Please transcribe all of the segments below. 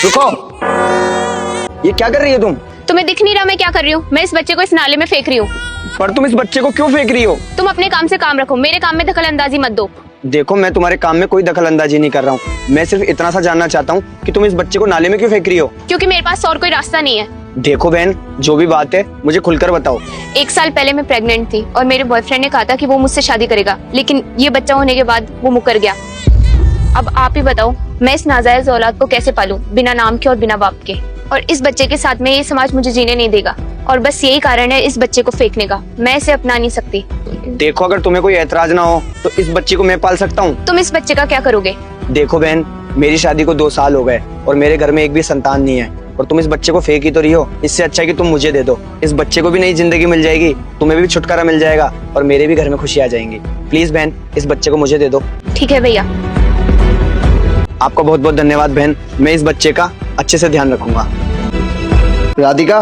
रुको, ये क्या कर रही है तुम? तुम्हें दिख नहीं रहा मैं क्या कर रही हूँ? मैं इस बच्चे को इस नाले में फेंक रही हूँ। पर तुम इस बच्चे को क्यों फेंक रही हो? तुम अपने काम से काम रखो, मेरे काम में दखल अंदाजी मत दो। देखो, मैं तुम्हारे काम में कोई दखल अंदाजी नहीं कर रहा हूँ। मैं सिर्फ इतना सा जानना चाहता हूँ कि तुम इस बच्चे को नाले में क्यों फेंक रही हो? क्योंकि मेरे पास और कोई रास्ता नहीं है। देखो बहन, जो भी बात है मुझे खुलकर बताओ। 1 साल पहले मैं प्रेग्नेंट थी और मेरे बॉयफ्रेंड ने कहा था कि वो मुझसे शादी करेगा, लेकिन ये बच्चा होने के बाद वो मुकर गया। अब आप ही बताओ, मैं इस नाजायज औलाद को कैसे पालूं बिना नाम के और बिना बाप के? और इस बच्चे के साथ में ये समाज मुझे जीने नहीं देगा और बस यही कारण है इस बच्चे को फेंकने का। मैं इसे अपना नहीं सकती। देखो, अगर तुम्हें कोई ऐतराज ना हो तो इस बच्चे को मैं पाल सकता हूँ। तुम इस बच्चे का क्या करोगे? देखो बहन, मेरी शादी को 2 साल हो गए और मेरे घर में एक भी संतान नहीं है और तुम इस बच्चे को फेंक ही तो रही हो। इससे अच्छा है कि तुम मुझे दे दो। इस बच्चे को भी नई जिंदगी मिल जाएगी, तुम्हें भी छुटकारा मिल जाएगा और मेरे भी घर में खुशी आ जाएंगी। प्लीज बहन, इस बच्चे को मुझे दे दो। ठीक है भैया। आपका बहुत बहुत धन्यवाद बहन। मैं इस बच्चे का अच्छे से ध्यान रखूंगा। राधिका,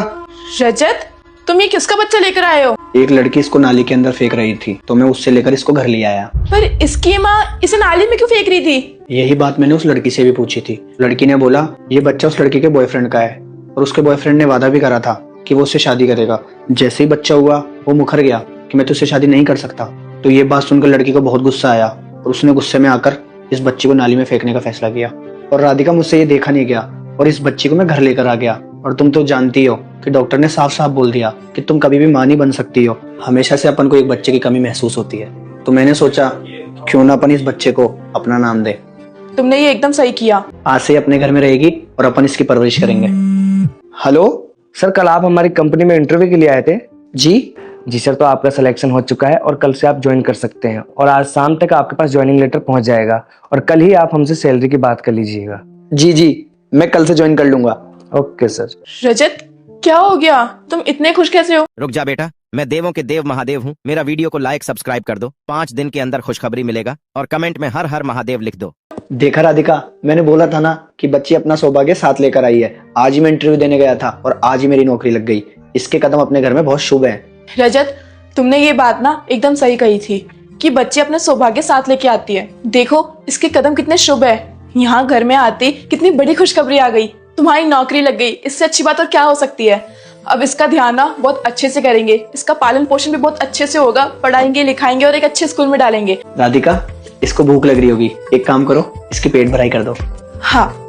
रजत, तुम ये किसका बच्चा लेकर आए हो? एक लड़की इसको नाली के अंदर फेंक रही थी तो मैं उससे लेकर इसको घर ले आया। पर इसकी माँ इसे नाली में क्यों फेंक रही थी? यही बात मैंने उस लड़की से भी पूछी थी। लड़की ने बोला ये बच्चा उस लड़की के बॉयफ्रेंड का है और उसके बॉयफ्रेंड ने वादा भी करा था कि वो उससे शादी करेगा। जैसे ही बच्चा हुआ वो मुकर गया कि मैं तुझसे शादी नहीं कर सकता। तो ये बात सुनकर लड़की को बहुत गुस्सा आया और उसने गुस्से में आकर इस बच्ची को नाली में फेंकने का फैसला किया। और राधिका, मुझसे ये देखा नहीं गया और इस बच्ची को मैं घर लेकर आ गया। और तुम तो जानती हो कि डॉक्टर ने साफ साफ बोल दिया कि तुम कभी भी मां नहीं बन सकती हो। हमेशा से अपन को एक बच्चे की कमी महसूस होती है, तो मैंने सोचा क्यों ना अपन इस बच्चे को अपना नाम दे। तुमने ये एकदम सही किया। आज से अपने घर में रहेगी और अपन इसकी परवरिश करेंगे। हेलो सर, कल आप हमारी कंपनी में इंटरव्यू के लिए आए थे? जी सर, तो आपका सिलेक्शन हो चुका है और कल से आप ज्वाइन कर सकते हैं और आज शाम तक आपके पास ज्वाइनिंग लेटर पहुंच जाएगा और कल ही आप हमसे सैलरी की बात कर लीजिएगा। जी, मैं कल से ज्वाइन कर लूंगा। Okay sir. रजत, क्या हो गया? तुम इतने खुश कैसे हो? रुक जा बेटा, मैं देवों के देव महादेव हूँ। मेरा वीडियो को लाइक सब्सक्राइब कर दो। 5 दिन के अंदर खुशखबरी मिलेगा और कमेंट में हर हर महादेव लिख दो। देखा राधिका, मैंने बोला था ना कि बच्ची अपना सौभाग्य साथ लेकर आई है। आज ही मैं इंटरव्यू देने गया था और आज ही मेरी नौकरी लग गई। इसके कदम अपने घर में बहुत शुभ है। रजत, तुमने ये बात ना एकदम सही कही थी कि बच्चे अपने सौभाग्य साथ लेके आती है। देखो इसके कदम कितने शुभ है। यहाँ घर में आते कितनी बड़ी खुशखबरी आ गई, तुम्हारी नौकरी लग गई। इससे अच्छी बात और क्या हो सकती है? अब इसका ध्यान ना बहुत अच्छे से करेंगे, इसका पालन पोषण भी बहुत अच्छे से होगा, पढ़ाएंगे लिखाएंगे और एक अच्छे स्कूल में डालेंगे। राधिका, इसको भूख लग रही होगी, एक काम करो, इसकी पेट भराई कर दो। हाँ,